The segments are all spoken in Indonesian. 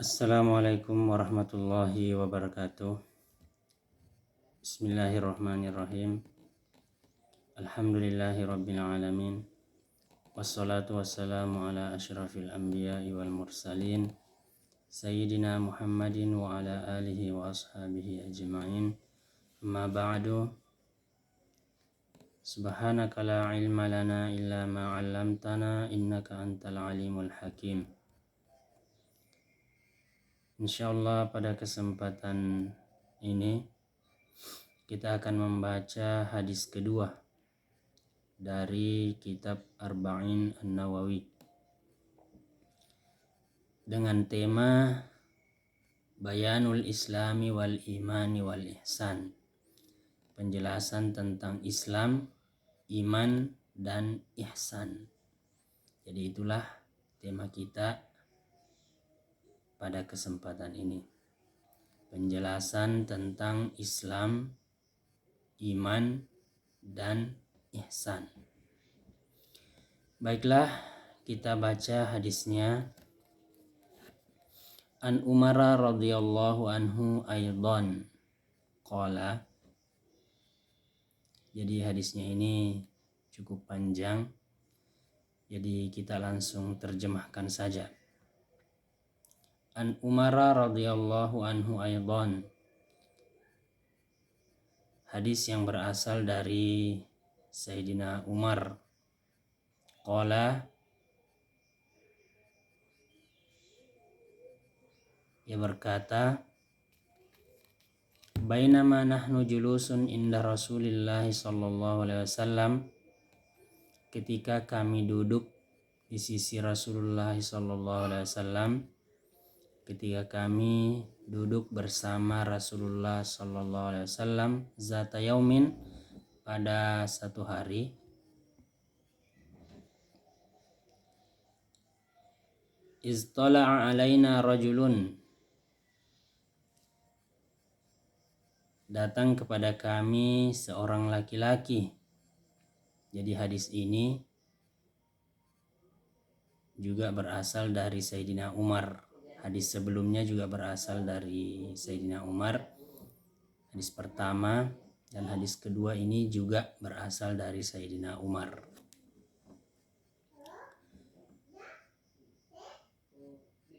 Assalamualaikum warahmatullahi wabarakatuh. Bismillahirrahmanirrahim. Alhamdulillahi rabbil alamin. Wassalatu wassalamu ala asyrafil anbiya'i wal mursalin Sayyidina Muhammadin wa ala alihi wa ashabihi ajma'in. Amma ba'du. Subhanaka la ilma lana illa ma 'allamtana innaka antal alimul hakim. Insyaallah pada kesempatan ini kita akan membaca hadis kedua dari kitab Arba'in An-Nawawi dengan tema Bayanul Islami wal Imani wal Ihsan. Penjelasan tentang Islam, iman, dan ihsan. Jadi itulah tema kita pada kesempatan ini. Penjelasan tentang Islam, iman, dan ihsan. Baiklah, kita baca hadisnya. An Umar radhiyallahu anhu aidan qala. Jadi hadisnya ini cukup panjang. Jadi kita langsung terjemahkan saja. An Umar radhiyallahu anhu aidan. Hadis yang berasal dari Sayyidina Umar. Qala, ia berkata, Bainama nahnu julusun inda Rasulillah sallallahu alaihi wasallam, ketika kami duduk di sisi Rasulullah sallallahu alaihi wasallam, ketika kami duduk bersama Rasulullah sallallahu alaihi wasallam, zata yaumin, pada satu hari, iztala'a alaina rajulun, datang kepada kami seorang laki-laki. Jadi hadis ini juga berasal dari Sayyidina Umar. Hadis sebelumnya juga berasal dari Sayyidina Umar. Hadis pertama dan hadis kedua ini juga berasal dari Sayyidina Umar.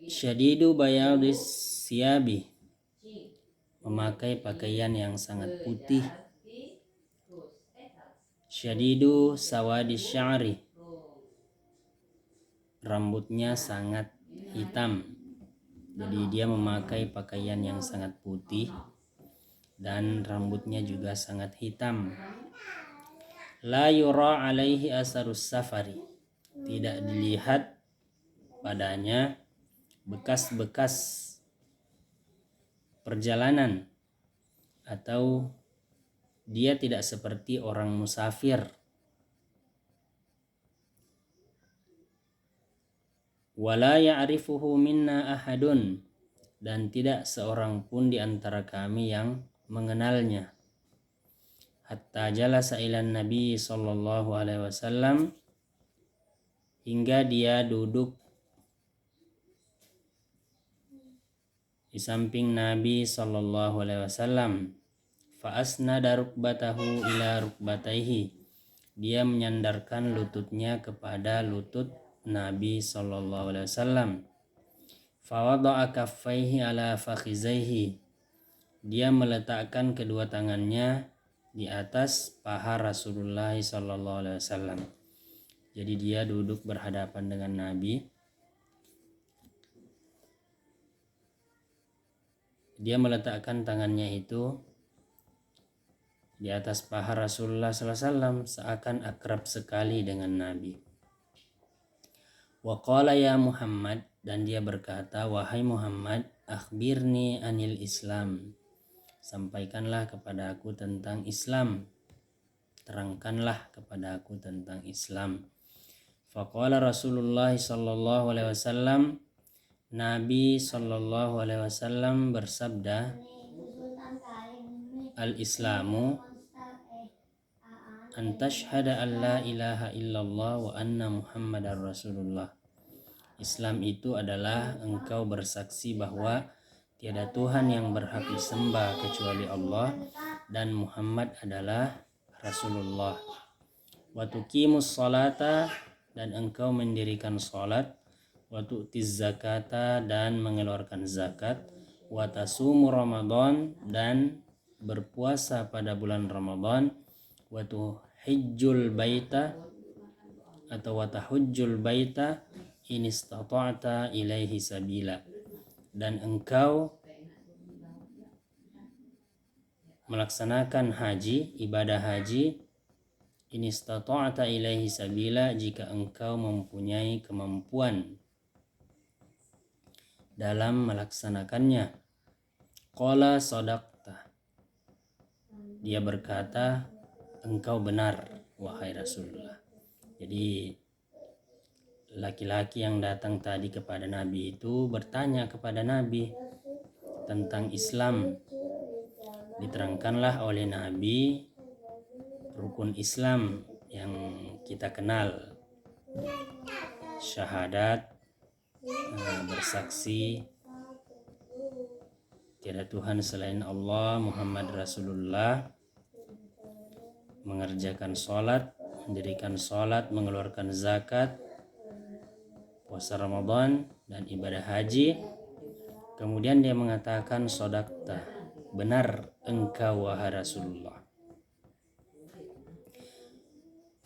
Syadidu bayadis siyabi, memakai pakaian yang sangat putih. Syadidu sawadis sya'ri, rambutnya sangat hitam. Jadi dia memakai pakaian yang sangat putih dan rambutnya juga sangat hitam. La yura alaihi asarus safari, tidak dilihat padanya bekas-bekas perjalanan, atau dia tidak seperti orang musafir. Wala ya'rifuhu minna ahadun, dan tidak seorang pun di antara kami yang mengenalnya. Hatta jalasa ilan Nabi sallallahu alaihi wasallam, hingga dia duduk di samping Nabi sallallahu alaihi wasallam. Fa asnada rukbatahu ila rukbataihi, dia menyandarkan lututnya kepada lutut Nabi sallallahu alaihi wasallam. Fa wada'a kaffaihi ala fakhizaihi, dia meletakkan kedua tangannya di atas paha Rasulullah sallallahu alaihi wasallam. Jadi dia duduk berhadapan dengan Nabi. Dia meletakkan tangannya itu di atas paha Rasulullah sallallahu alaihi wasallam, seakan akrab sekali dengan Nabi. Wa qala ya Muhammad, dan dia berkata, wahai Muhammad, akhbirni anil Islam, sampaikanlah kepada aku tentang Islam, terangkanlah kepada aku tentang Islam. Faqala Rasulullah sallallahu alaihi wasallam, Nabi sallallahu alaihi wasallam bersabda, al-Islamu an tashhada an la ilaha illallah wa anna Muhammadar Rasulullah. Islam itu adalah engkau bersaksi bahwa tiada Tuhan yang berhak disembah kecuali Allah dan Muhammad adalah Rasulullah. Wa tuqimus salata, dan engkau mendirikan salat, wa tu'tiz zakata, dan mengeluarkan zakat, wa tasumu Ramadan, dan berpuasa pada bulan Ramadan, wa tuhijjul baita atau wa tahujjul baita in istata'ta ilaihi sabila, dan engkau melaksanakan haji, ibadah haji, in istata'ta ilaihi sabila, jika engkau mempunyai kemampuan dalam melaksanakannya. Qala sadaqta, dia berkata, engkau benar wahai Rasulullah. Jadi laki-laki yang datang tadi kepada Nabi itu bertanya kepada Nabi tentang Islam. Diterangkanlah oleh Nabi rukun Islam yang kita kenal, syahadat, bersaksi tiada Tuhan selain Allah, Muhammad Rasulullah, mengerjakan sholat, mendirikan sholat, mengeluarkan zakat, puasa Ramadan, dan ibadah haji. Kemudian dia mengatakan sodakta, benar engkau wahai Rasulullah.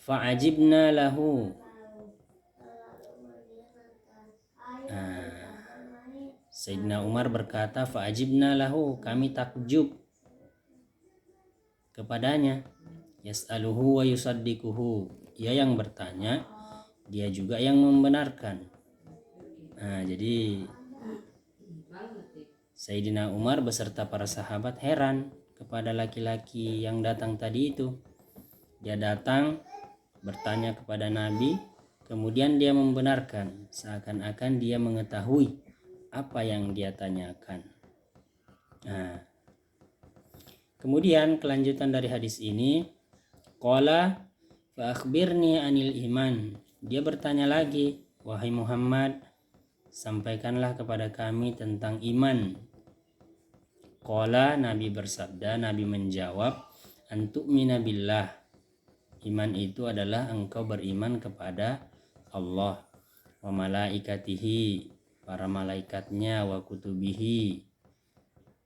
Fa'ajibna lahu, Sayyidina Umar berkata, fa'ajibna lahu, kami takjub kepadanya. Yas'aluhu wa yusaddiquhu, dia yang bertanya, dia juga yang membenarkan. Jadi Sayyidina Umar beserta para sahabat heran kepada laki-laki yang datang tadi itu. Dia datang bertanya kepada Nabi, kemudian dia membenarkan, seakan-akan dia mengetahui apa yang dia tanyakan. Kemudian kelanjutan dari hadis ini, qala fa akhbirni anil iman, dia bertanya lagi, wahai Muhammad, sampaikanlah kepada kami tentang iman. Qala, Nabi bersabda, Nabi menjawab, antu'mina billah, iman itu adalah engkau beriman kepada Allah, wa malaikatihi, para malaikatnya, wa kutubihi,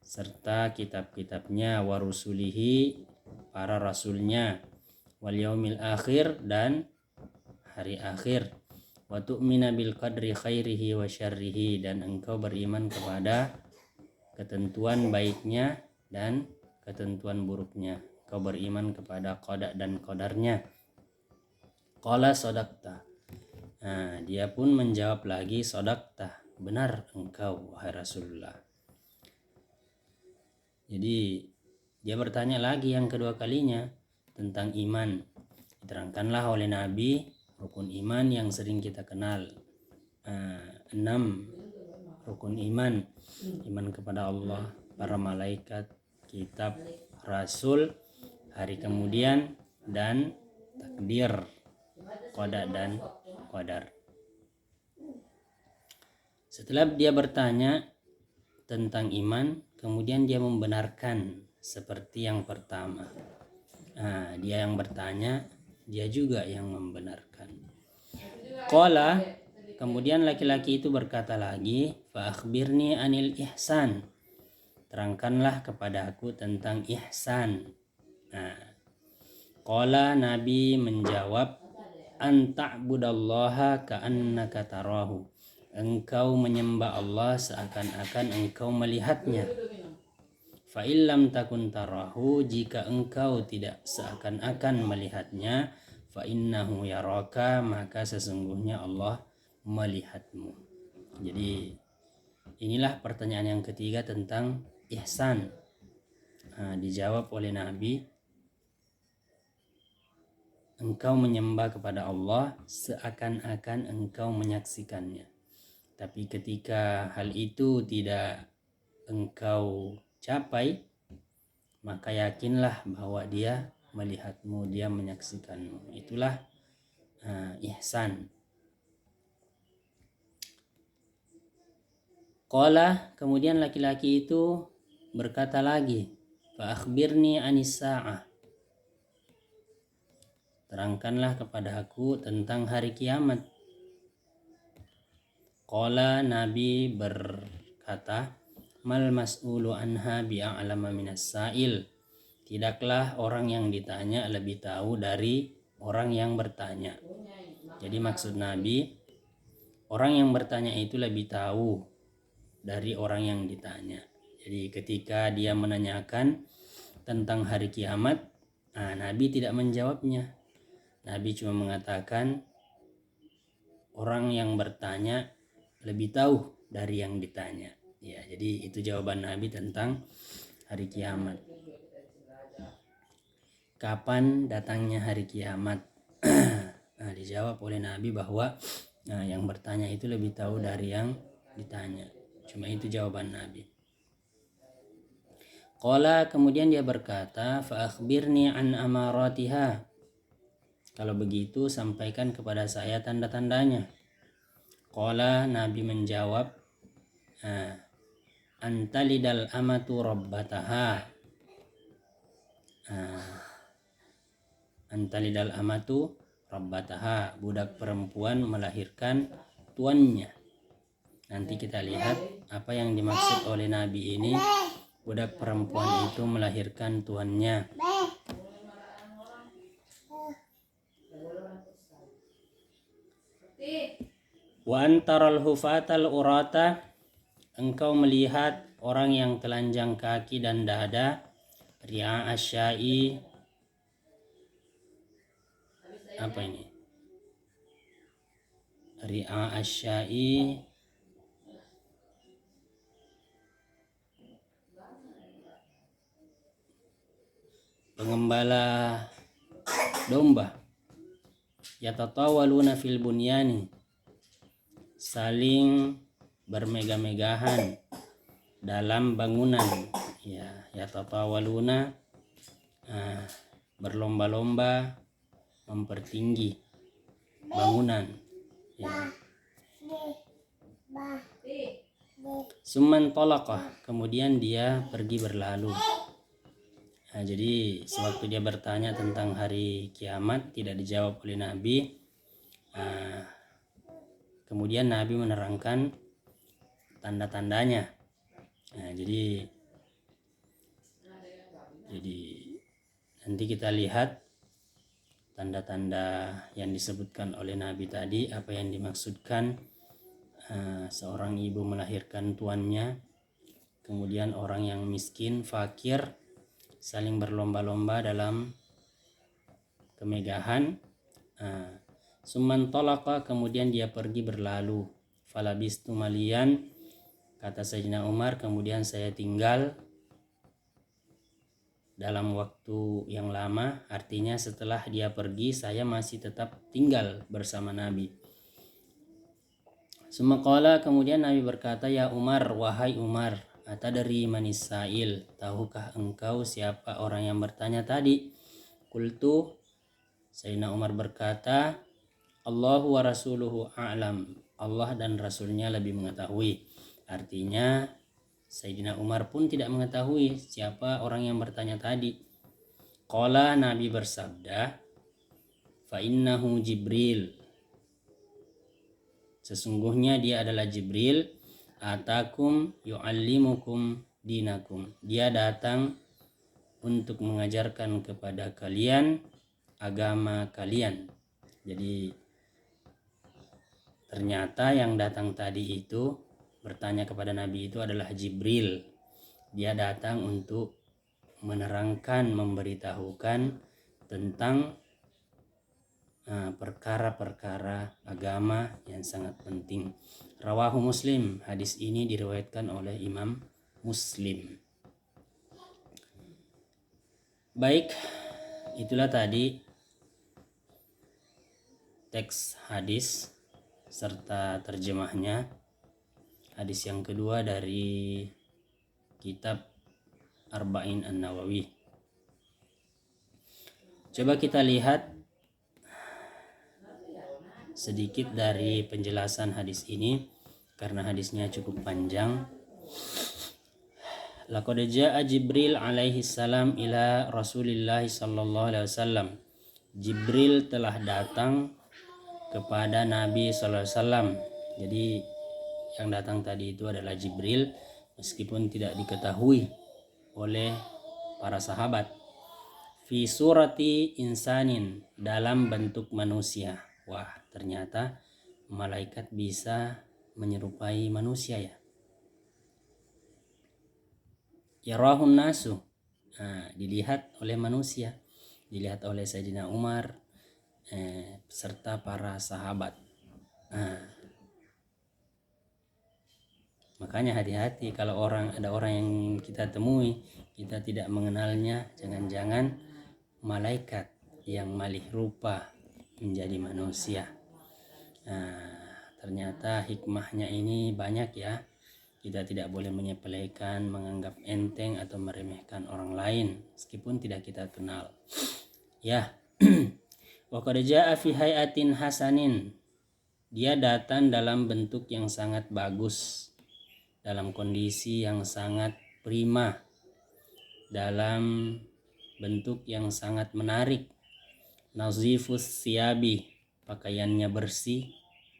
serta kitab-kitabnya, wa rusulihi, para rasulnya, wal yaumil akhir, dan hari akhir, wa tu'mina bil qadri khairihi wa syarrihi, dan engkau beriman kepada ketentuan baiknya dan ketentuan buruknya. Kau beriman kepada qada dan qadarnya. Qala sadaqta, dia pun menjawab lagi, sadaqta, benar engkau wahai Rasulullah. Jadi dia bertanya lagi yang kedua kalinya tentang iman. Diterangkanlah oleh Nabi rukun iman yang sering kita kenal, 6 rukun iman. Iman kepada Allah, para malaikat, kitab, rasul, hari kemudian, dan takdir, qada dan qadar. Setelah dia bertanya tentang iman, kemudian dia membenarkan seperti yang pertama. Dia yang bertanya, dia juga yang membenarkan. Qala, kemudian laki-laki itu berkata lagi, fa akhbirni anil ihsan, terangkanlah kepada aku tentang ihsan. Qala, Nabi menjawab, anta'budallaha ka'annaka tarahu, engkau menyembah Allah seakan-akan engkau melihatnya. Fa illam takun tarahu, jika engkau tidak seakan-akan melihatnya, fa innahu yaraka, maka sesungguhnya Allah melihatmu. Jadi inilah pertanyaan yang ketiga tentang ihsan. Dijawab oleh Nabi, engkau menyembah kepada Allah seakan-akan engkau menyaksikannya. Tapi ketika hal itu tidak engkau capai, maka yakinlah bahwa dia melihatmu, dia menyaksikanmu. Itulah ihsan. Qala, kemudian laki-laki itu berkata lagi, fa akhbirni anis sa'ah. Terangkanlah kepada aku tentang hari kiamat. Qala, Nabi berkata, mal mas'ulu anha bi'a'lama minas sa'il. Tidaklah orang yang ditanya lebih tahu dari orang yang bertanya. Jadi maksud Nabi, orang yang bertanya itu lebih tahu dari orang yang ditanya. Jadi ketika dia menanyakan tentang hari kiamat, Nabi tidak menjawabnya. Nabi cuma mengatakan orang yang bertanya lebih tahu dari yang ditanya. Ya, jadi itu jawaban Nabi tentang hari kiamat. Kapan datangnya hari kiamat? Dijawab oleh Nabi bahwa yang bertanya itu lebih tahu dari yang ditanya. Cuma itu jawaban Nabi. Qala, kemudian dia berkata, fa akhbirni an amaratiha. Kalau begitu sampaikan kepada saya tanda-tandanya. Qala, Nabi menjawab, antalidal amatu rabbataha. Antalidal amatu rabbataha, budak perempuan melahirkan tuannya. Nanti kita lihat apa yang dimaksud oleh Nabi ini. Budak perempuan itu melahirkan tuannya. Wa antaral hufatal urata, engkau melihat orang yang telanjang kaki dan dada, ri'a asyai. Apa ini? Ri'a asyai, pengembala domba. Yatatawaluna fil bunyani, saling bermegah-megahan dalam bangunan. Ya, yatatawaluna, berlomba-lomba mempertinggi bangunan. Ya. Summan talaqah, kemudian dia pergi berlalu. Jadi sewaktu dia bertanya tentang hari kiamat tidak dijawab oleh Nabi. Kemudian Nabi menerangkan tanda-tandanya. Jadi nanti kita lihat tanda-tanda yang disebutkan oleh Nabi tadi, apa yang dimaksudkan. Seorang ibu melahirkan tuannya, kemudian orang yang miskin, fakir, saling berlomba-lomba dalam kemegahan. Summan talaqa, kemudian dia pergi berlalu. Falabistu malian, kata Sayyidina Umar, kemudian saya tinggal dalam waktu yang lama. Artinya setelah dia pergi saya masih tetap tinggal bersama Nabi. Sumaqala, kemudian Nabi berkata, ya Umar, wahai Umar, atadri manis sa'il, tahukah engkau siapa orang yang bertanya tadi? Qultu, Sayyidina Umar berkata, Allahu wa rasuluhu a'lam, Allah dan Rasulnya lebih mengetahui. Artinya Sayyidina Umar pun tidak mengetahui siapa orang yang bertanya tadi. Qala, Nabi bersabda, fa innahu Jibril, sesungguhnya dia adalah Jibril, atakum yu'allimukum dinakum, dia datang untuk mengajarkan kepada kalian agama kalian. Jadi ternyata yang datang tadi itu bertanya kepada Nabi itu adalah Jibril. Dia datang untuk menerangkan, memberitahukan tentang perkara-perkara agama yang sangat penting. Rawahu Muslim, hadis ini diriwayatkan oleh Imam Muslim. Baik, itulah tadi teks hadis serta terjemahnya. Hadis yang kedua dari kitab Arba'in An-Nawawi. Coba kita lihat sedikit dari penjelasan hadis ini. karena hadisnya cukup panjang. Laqad jaa Jibril alaihi salam ila Rasulillah sallallahu alaihi wasallam. Jibril telah datang kepada Nabi sallallahu alaihi wasallam. Jadi yang datang tadi itu adalah Jibril, meskipun tidak diketahui oleh para sahabat. Fi surati insanin, dalam bentuk manusia. Wah, ternyata malaikat bisa menyerupai manusia ya. Yarahun nasu, dilihat oleh manusia, dilihat oleh Sayyidina Umar serta para sahabat. Makanya hati-hati kalau ada orang yang kita temui, kita tidak mengenalnya, jangan-jangan malaikat yang malih rupa menjadi manusia. Ternyata hikmahnya ini banyak ya. Kita tidak boleh menyepelekan, menganggap enteng atau meremehkan orang lain meskipun tidak kita kenal. Ya. Wa qad jaa fi hayatin hasanin. Dia datang dalam bentuk yang sangat bagus, dalam kondisi yang sangat prima, dalam bentuk yang sangat menarik. Nazifus siyabi, pakaiannya bersih,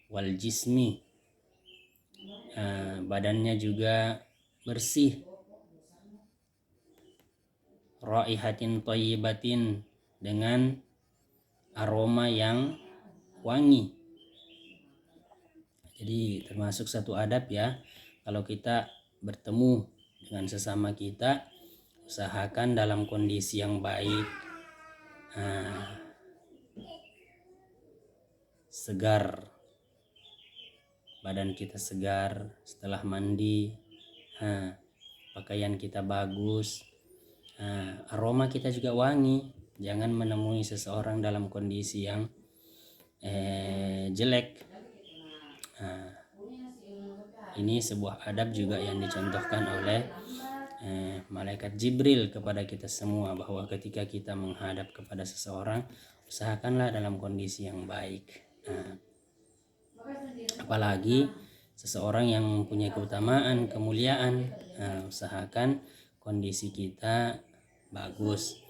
wal jismi, badannya juga bersih. Raihatin thayyibatin, dengan aroma yang wangi. Jadi termasuk satu adab ya, kalau kita bertemu dengan sesama kita, usahakan dalam kondisi yang baik, segar, badan kita segar setelah mandi, pakaian kita bagus, aroma kita juga wangi. Jangan menemui seseorang dalam kondisi yang jelek. Ini sebuah adab juga yang dicontohkan oleh malaikat Jibril kepada kita semua, bahwa ketika kita menghadap kepada seseorang, usahakanlah dalam kondisi yang baik. Apalagi seseorang yang mempunyai keutamaan, kemuliaan, usahakan kondisi kita bagus,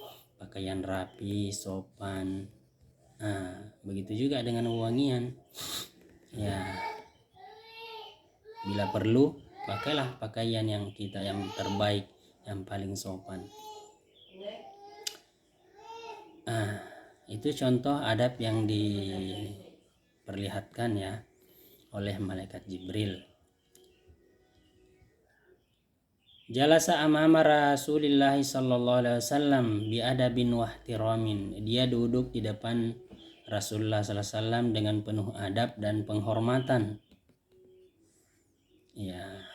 pakaian rapi, sopan. Begitu juga dengan wewangian. Ya, bila perlu pakailah pakaian yang terbaik, yang paling sopan. Itu contoh adab yang diperlihatkan ya oleh malaikat Jibril. Jalasa amama Rasulillah sallallahu alaihi wasallam bi adabin wa ihtiramin. Dia duduk di depan Rasulullah sallallahu alaihi wasallam dengan penuh adab dan penghormatan. Ya,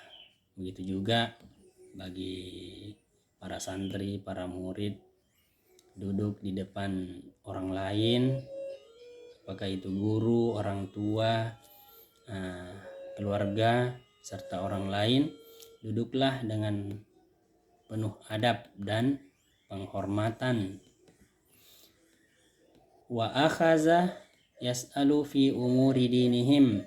begitu juga bagi para santri, para murid, duduk di depan orang lain, apakah itu guru, orang tua, keluarga, serta orang lain, duduklah dengan penuh adab dan penghormatan. Wa akhaza yas'alu fi umuri dinihim.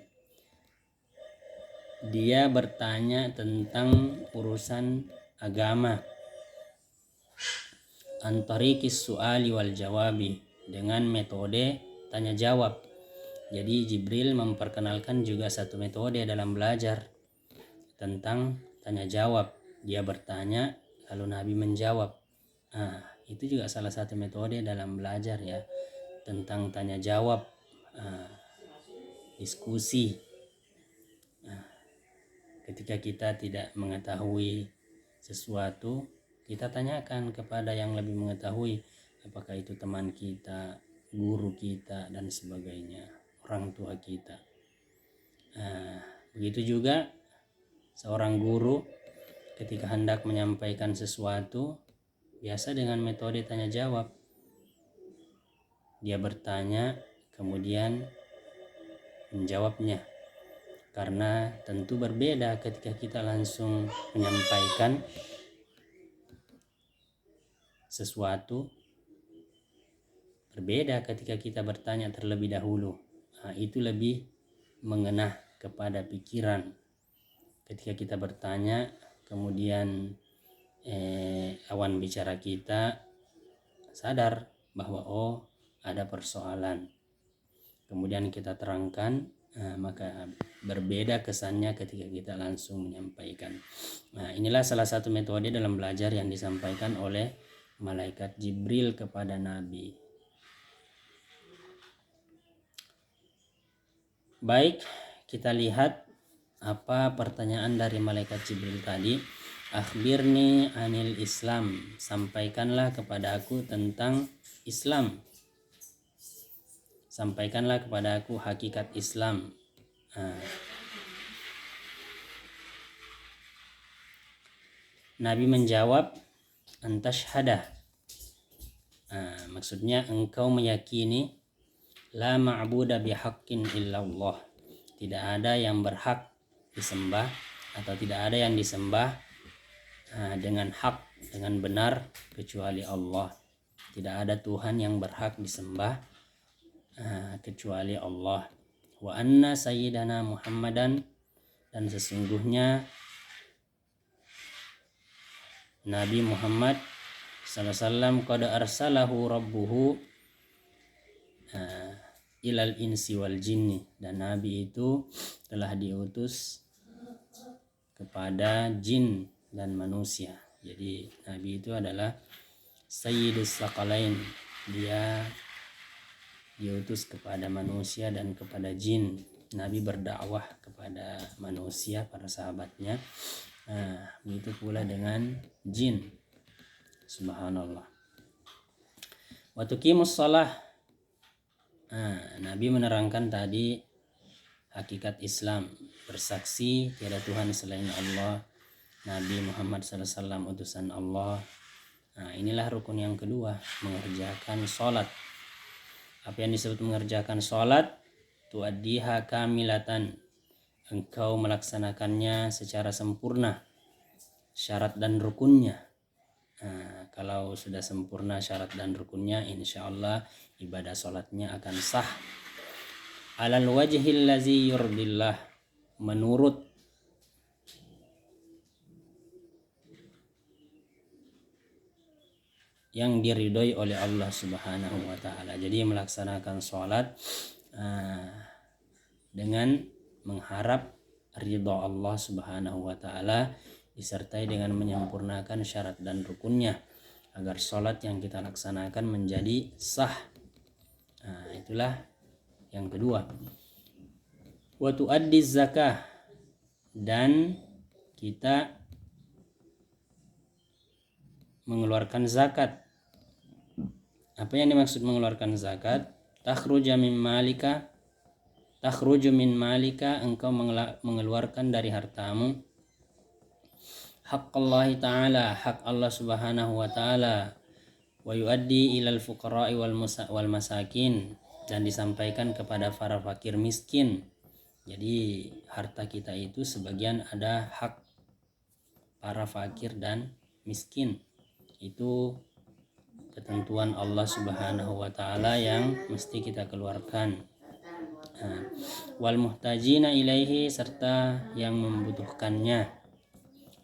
Dia bertanya tentang urusan agama. Antarikis su'ali wal jawabi, dengan metode tanya jawab. Jadi Jibril memperkenalkan juga satu metode dalam belajar, tentang tanya jawab. Dia bertanya lalu Nabi menjawab. Itu juga salah satu metode dalam belajar ya, tentang tanya jawab, diskusi. Ketika kita tidak mengetahui sesuatu, kita tanyakan kepada yang lebih mengetahui, apakah itu teman kita, guru kita, dan sebagainya, orang tua kita. Begitu juga seorang guru ketika hendak menyampaikan sesuatu, biasa dengan metode tanya jawab. Dia bertanya, kemudian menjawabnya. Karena tentu berbeda ketika kita langsung menyampaikan sesuatu, berbeda ketika kita bertanya terlebih dahulu. Itu lebih mengena kepada pikiran, ketika kita bertanya, kemudian lawan bicara kita sadar bahwa ada persoalan, kemudian kita terangkan, maka berbeda kesannya ketika kita langsung menyampaikan. Nah, inilah salah satu metode dalam belajar yang disampaikan oleh malaikat Jibril kepada Nabi. Baik, kita lihat apa pertanyaan dari malaikat Jibril tadi. Akhbirni anil Islam, sampaikanlah kepada aku tentang Islam. Sampaikanlah kepada aku hakikat Islam. Nabi menjawab, antashhadah. Maksudnya engkau meyakini la ma'buda bihaqqin illallah, tidak ada yang berhak disembah atau tidak ada yang disembah dengan hak, dengan benar kecuali Allah. Tidak ada Tuhan yang berhak disembah kecuali Allah. Wa anna sayyidana Muhammadan, dan sesungguhnya Nabi Muhammad sallallahu alaihi wasallam qad arsalahu rabbuhu ilal insi wal jinni, dan Nabi itu telah diutus kepada jin dan manusia. Jadi Nabi itu adalah sayyidus saqalain, dia diutus kepada manusia dan kepada jin. Nabi berdakwah kepada manusia, para sahabatnya, begitu pula dengan jin. Subhanallah. Wa tuqimus shalah. Nabi menerangkan tadi hakikat Islam, bersaksi tiada Tuhan selain Allah, Nabi Muhammad SAW utusan Allah. Inilah rukun yang kedua, mengerjakan sholat. Apa yang disebut mengerjakan sholat? Tuaddiha kamilatan, engkau melaksanakannya secara sempurna, syarat dan rukunnya. Kalau sudah sempurna syarat dan rukunnya, insya Allah ibadah sholatnya akan sah. Alal wajhil lazi yurdillah, menurut yang diridhoi oleh Allah Subhanahu wa ta'ala. Jadi melaksanakan sholat dengan mengharap ridha Allah Subhanahu wa ta'ala, disertai dengan menyempurnakan syarat dan rukunnya agar sholat yang kita laksanakan menjadi sah. Itulah yang kedua. Wa tuaddi zakah, dan kita mengeluarkan zakat. Apa yang dimaksud mengeluarkan zakat? Takhruju min malika, engkau mengeluarkan dari hartamu haqqallahi ta'ala, hak Allah Subhanahu wa ta'ala, wa yuaddi ilal fuqara'i wal masakin, dan disampaikan kepada para fakir miskin. Jadi harta kita itu sebagian ada hak para fakir dan miskin. Itu ketentuan Allah Subhanahu wa ta'ala yang mesti kita keluarkan. Wal muhtajina ilaihi, serta yang membutuhkannya,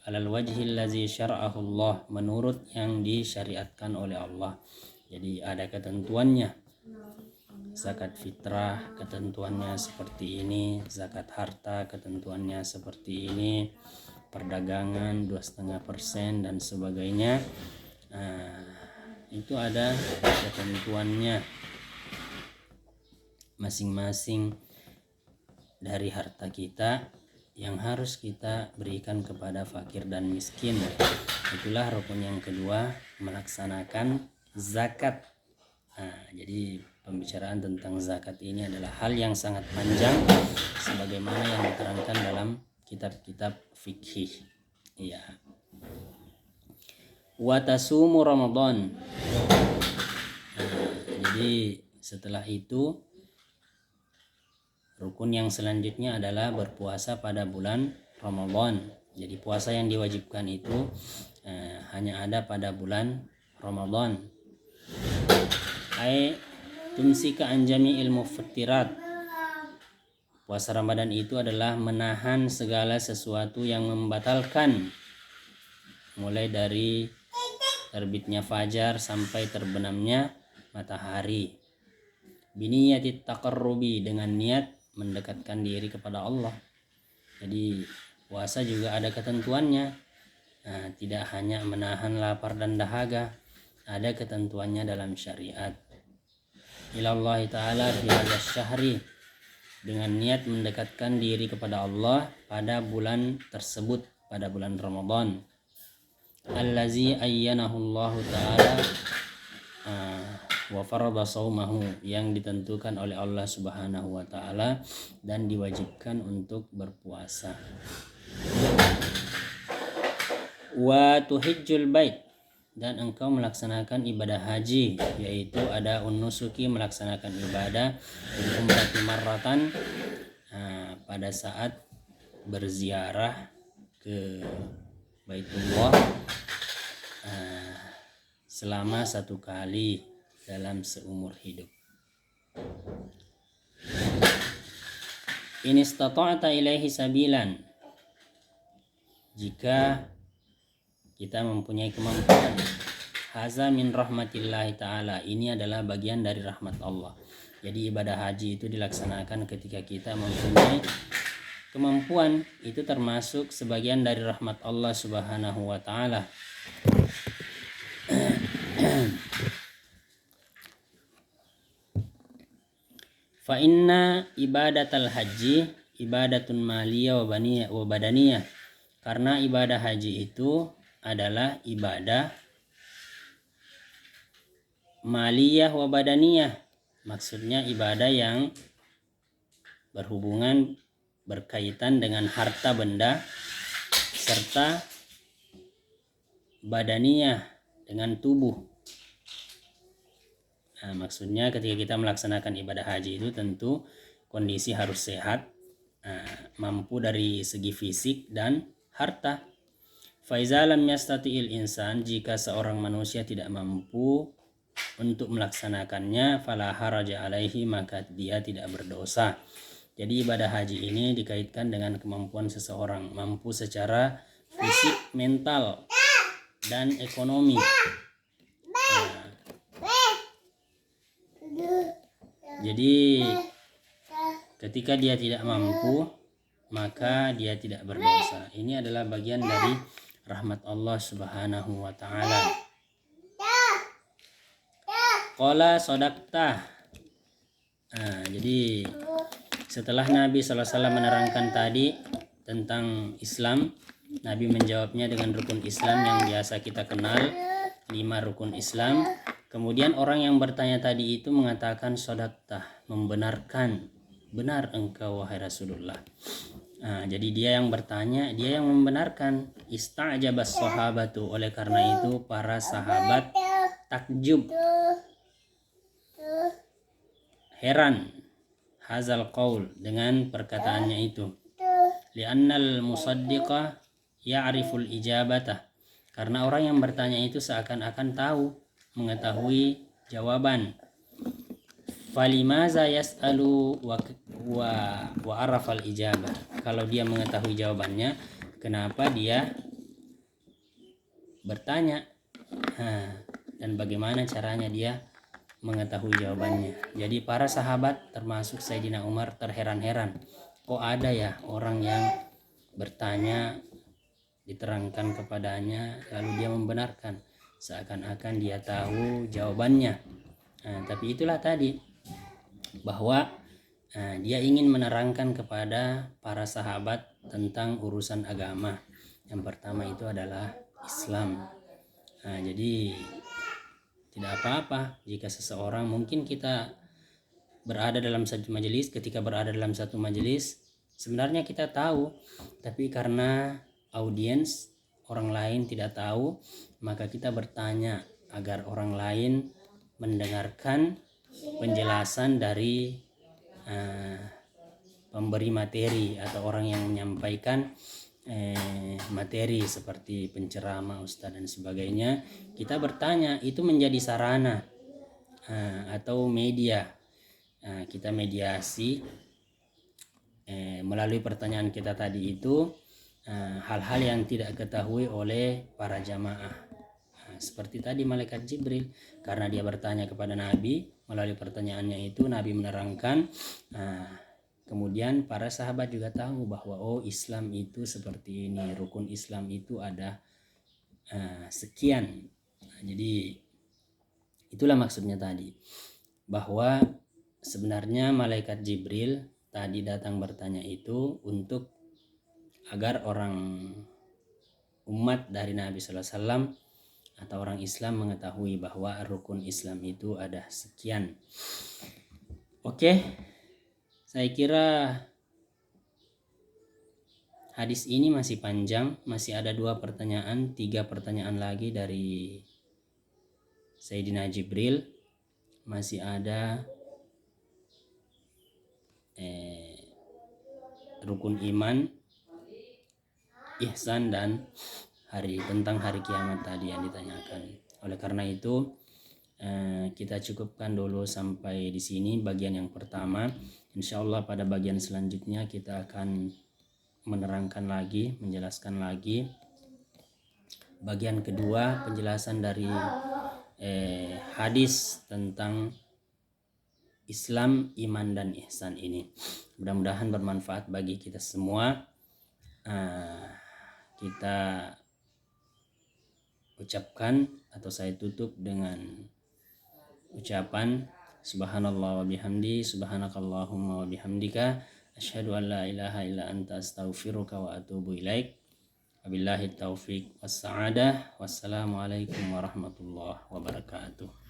alal wajhil lazi syara'ahu Allah, menurut yang disyariatkan oleh Allah. Jadi ada ketentuannya. Zakat fitrah ketentuannya seperti ini, zakat harta ketentuannya seperti ini, perdagangan 2,5% dan sebagainya. Itu ada ketentuannya masing-masing dari harta kita yang harus kita berikan kepada fakir dan miskin. Itulah rukun yang kedua, melaksanakan zakat. Jadi pembicaraan tentang zakat ini adalah hal yang sangat panjang, sebagaimana yang diterangkan dalam kitab-kitab fikih. Iya. Wa tasumu Ramadan. Jadi setelah itu rukun yang selanjutnya adalah berpuasa pada bulan Ramadan. Jadi puasa yang diwajibkan itu hanya ada pada bulan Ramadan. Ai tumsika an jami'il mufattirat, Puasa Ramadan itu adalah menahan segala sesuatu yang membatalkan, mulai dari terbitnya fajar sampai terbenamnya matahari. Biniyatit taqarrubi, dengan niat mendekatkan diri kepada Allah. Jadi puasa juga ada ketentuannya. Nah, tidak hanya menahan lapar dan dahaga, ada ketentuannya dalam syariat. Ilallah ta'ala fi hadzal syahri, dengan niat mendekatkan diri kepada Allah pada bulan tersebut, pada bulan Ramadan. Allazi ayyanahu Allah ta'ala wa farada saumahu, yang ditentukan oleh Allah Subhanahu wa taala dan diwajibkan untuk berpuasa. Wa tuhijjul bait, dan engkau melaksanakan ibadah haji, yaitu ada unusuki, melaksanakan ibadah, umrati marratan, pada saat berziarah ke Baitullah selama 1 kali dalam seumur hidup. In istata'ta ilaihi sabilan, jika kita mempunyai kemampuan. Haza min rahmatillahi ta'ala, ini adalah bagian dari rahmat Allah. Jadi ibadah haji itu dilaksanakan ketika kita mempunyai kemampuan, itu termasuk sebagian dari rahmat Allah Subhanahu wa ta'ala. Fa inna ibadatal haji ibadatun maliyah wa badaniyah, karena ibadah haji itu adalah ibadah maliyah wa badaniyah, maksudnya ibadah yang berhubungan, berkaitan dengan harta benda, serta badaniyah, dengan tubuh. Nah, maksudnya ketika kita melaksanakan ibadah haji itu tentu kondisi harus sehat, mampu dari segi fisik dan harta. Faiza lam yastati'il insan, jika seorang manusia tidak mampu untuk melaksanakannya, fala haraja alaihi, maka dia tidak berdosa. Jadi ibadah haji ini dikaitkan dengan kemampuan seseorang, mampu secara fisik, mental, dan ekonomi. Jadi ketika dia tidak mampu, maka dia tidak berdosa. Ini adalah bagian dari rahmat Allah Subhanahu wa ta'ala. Qala sodakta. Jadi setelah Nabi SAW menerangkan tadi tentang Islam, Nabi menjawabnya dengan rukun Islam yang biasa kita kenal, 5 rukun Islam. Kemudian orang yang bertanya tadi itu mengatakan sodakta, membenarkan, benar engkau wahai Rasulullah. Jadi dia yang bertanya, dia yang membenarkan. Ista'jabas sahabatu, oleh karena itu para sahabat takjub, heran, hazal qaul, dengan perkataannya itu. Li'annal musaddiqa ya'riful ijabata, karena orang yang bertanya itu seakan-akan tahu, mengetahui jawaban. Falimaza yas'alu wa arafal ijabah, kalau dia mengetahui jawabannya, kenapa dia bertanya? Dan bagaimana caranya dia mengetahui jawabannya? Jadi para sahabat termasuk Sayyidina Umar terheran-heran, kok ada ya orang yang bertanya, diterangkan kepadanya, lalu dia membenarkan, seakan-akan dia tahu jawabannya. Tapi itulah tadi, bahwa dia ingin menerangkan kepada para sahabat tentang urusan agama. Yang pertama itu adalah Islam. Jadi tidak apa-apa jika seseorang, mungkin kita berada dalam satu majelis, ketika berada dalam satu majelis sebenarnya kita tahu, tapi karena audiens orang lain tidak tahu, maka kita bertanya agar orang lain mendengarkan penjelasan dari pemberi materi atau orang yang menyampaikan materi seperti penceramah, ustaz dan sebagainya. Kita bertanya, itu menjadi sarana atau media. Kita mediasi melalui pertanyaan kita tadi itu hal-hal yang tidak ketahui oleh para jamaah. Seperti tadi malaikat Jibril, karena dia bertanya kepada Nabi, melalui pertanyaannya itu Nabi menerangkan. Kemudian para sahabat juga tahu bahwa Islam itu seperti ini, rukun Islam itu ada sekian. Jadi itulah maksudnya tadi, bahwa sebenarnya malaikat Jibril tadi datang bertanya itu untuk agar orang umat dari Nabi Sallallahu Alaihi Wasallam atau orang Islam mengetahui bahwa rukun Islam itu ada sekian. Oke, saya kira hadis ini masih panjang, masih ada 2 pertanyaan, 3 pertanyaan lagi dari Sayyidina Jibril, masih ada rukun iman, ihsan, dan tentang hari kiamat tadi yang ditanyakan. Oleh karena itu kita cukupkan dulu sampai di sini bagian yang pertama. Insya Allah pada bagian selanjutnya kita akan menerangkan lagi, menjelaskan lagi bagian kedua, penjelasan dari hadis tentang Islam, iman, dan ihsan ini. Mudah-mudahan bermanfaat bagi kita semua. Kita ucapkan atau saya tutup dengan ucapan subhanallah wa bihamdi, subhanakallahumma wa bihamdika, asyhadu an la ilaha illa anta astaghfiruka wa atubu ilaik. Wabillahi taufiq wassa'adah. Wassalamualaikum warahmatullahi wabarakatuh.